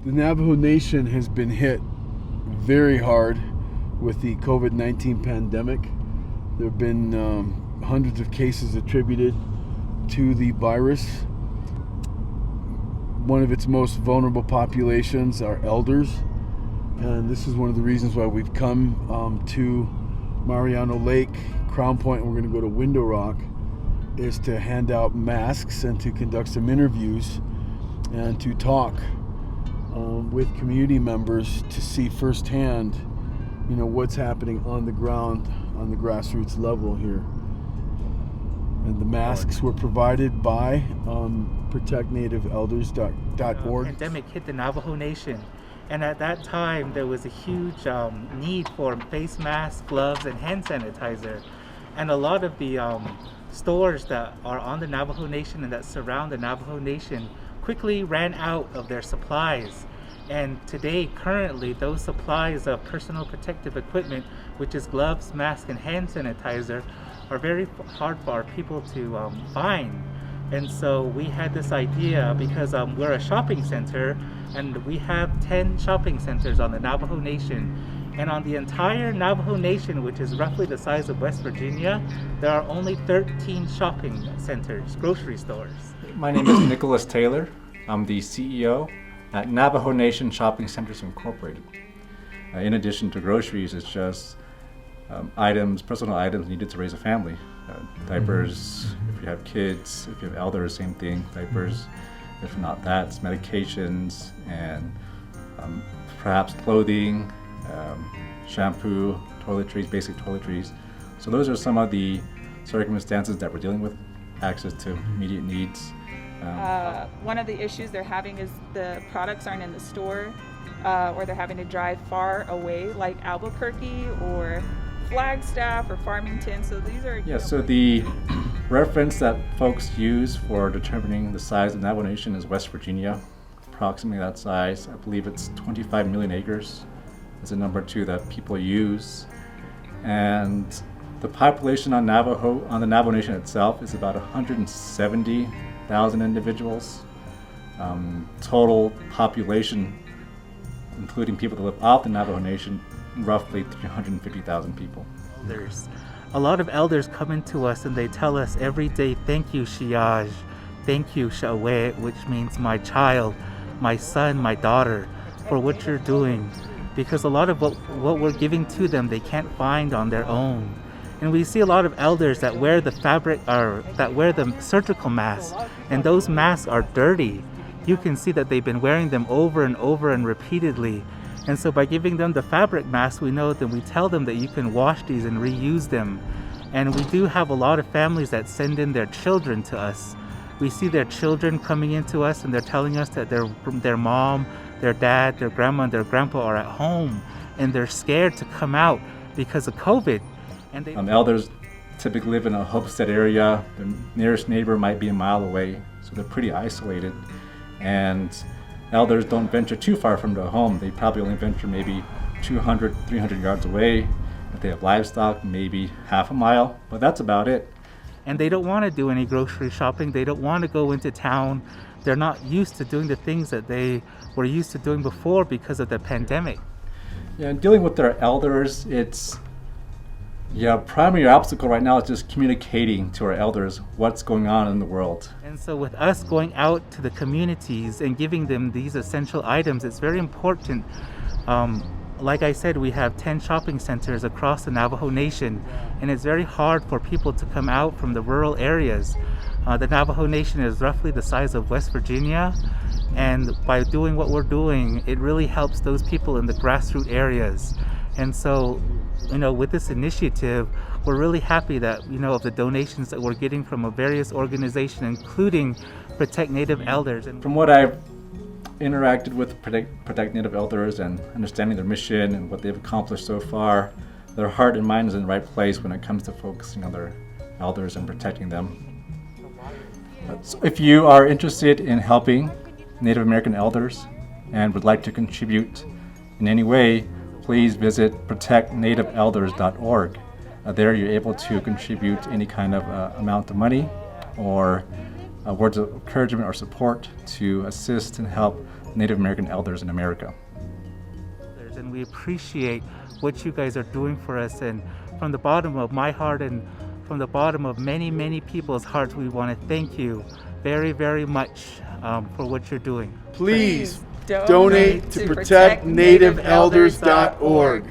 The Navajo Nation has been hit very hard with the COVID-19 pandemic. There have been hundreds of cases attributed to the virus. One of its most vulnerable populations are elders, and this is one of the reasons why we've come to Mariano Lake, Crown Point, and we're going to go to Window Rock, is to hand out masks and to conduct some interviews and to talk with community members to see firsthand, what's happening on the ground, on the grassroots level here. And the masks were provided by protectnativeelders.org. The pandemic hit the Navajo Nation, and at that time there was a huge need for face masks, gloves, and hand sanitizer. And a lot of the stores that are on the Navajo Nation and that surround the Navajo Nation quickly ran out of their supplies. And today, currently, those supplies of personal protective equipment, which is gloves, masks, and hand sanitizer, are very hard for our people to find. And so we had this idea, because we're a shopping center, and we have 10 shopping centers on the Navajo Nation. And on the entire Navajo Nation, which is roughly the size of West Virginia, there are only 13 shopping centers, grocery stores. My name is Nicholas Taylor. I'm the CEO at Navajo Nation Shopping Centers Incorporated. In addition to groceries, it's just personal items needed to raise a family. Diapers, if you have kids, if you have elders, same thing, diapers. If not that, it's medications and perhaps clothing, shampoo, toiletries, basic toiletries. So those are some of the circumstances that we're dealing with, access to immediate needs. One of the issues they're having is the products aren't in the store, or they're having to drive far away, like Albuquerque or Flagstaff or Farmington. So these are... Yeah, so the reference that folks use for determining the size of the Navajo Nation is West Virginia, approximately that size. I believe it's 25 million acres. It's a number two that people use. And the population on the Navajo Nation itself is about 170,000 individuals. Total population, including people that live off the Navajo Nation, roughly 350,000 people. There's a lot of elders come into us and they tell us every day, thank you, Shiaj, thank you, Shawe, which means my child, my son, my daughter, for what you're doing. Because a lot of what we're giving to them, they can't find on their own. And we see a lot of elders that wear the surgical masks, and those masks are dirty. You can see that they've been wearing them over and over and repeatedly. And so by giving them the fabric masks, we tell them that you can wash these and reuse them. And we do have a lot of families that send in their children to us. We see their children coming into us and they're telling us that their mom, their dad, their grandma, and their grandpa are at home and they're scared to come out because of COVID. And elders typically live in a homestead area. Their nearest neighbor might be a mile away, so they're pretty isolated. And elders don't venture too far from their home. They probably only venture maybe 200, 300 yards away. If they have livestock, maybe half a mile, but that's about it. And they don't want to do any grocery shopping. They don't want to go into town. They're not used to doing the things that they were used to doing before because of the pandemic. Yeah, and dealing with their elders, primary obstacle right now is just communicating to our elders what's going on in the world. And so with us going out to the communities and giving them these essential items, it's very important. Like I said, we have 10 shopping centers across the Navajo Nation, and it's very hard for people to come out from the rural areas. The Navajo Nation is roughly the size of West Virginia, and by doing what we're doing, it really helps those people in the grassroots areas. And so, with this initiative, we're really happy that, of the donations that we're getting from various organizations, including Protect Native Elders. And from what I've interacted with Protect Native Elders and understanding their mission and what they've accomplished so far, their heart and mind is in the right place when it comes to focusing on their elders and protecting them. So if you are interested in helping Native American elders and would like to contribute in any way, please visit protectnativeelders.org. There you're able to contribute any kind of amount of money or words of encouragement or support to assist and help Native American elders in America. And we appreciate what you guys are doing for us, and from the bottom of my heart and from the bottom of many, many people's hearts, we want to thank you very, very much for what you're doing. Please donate to protectnativeelders.org.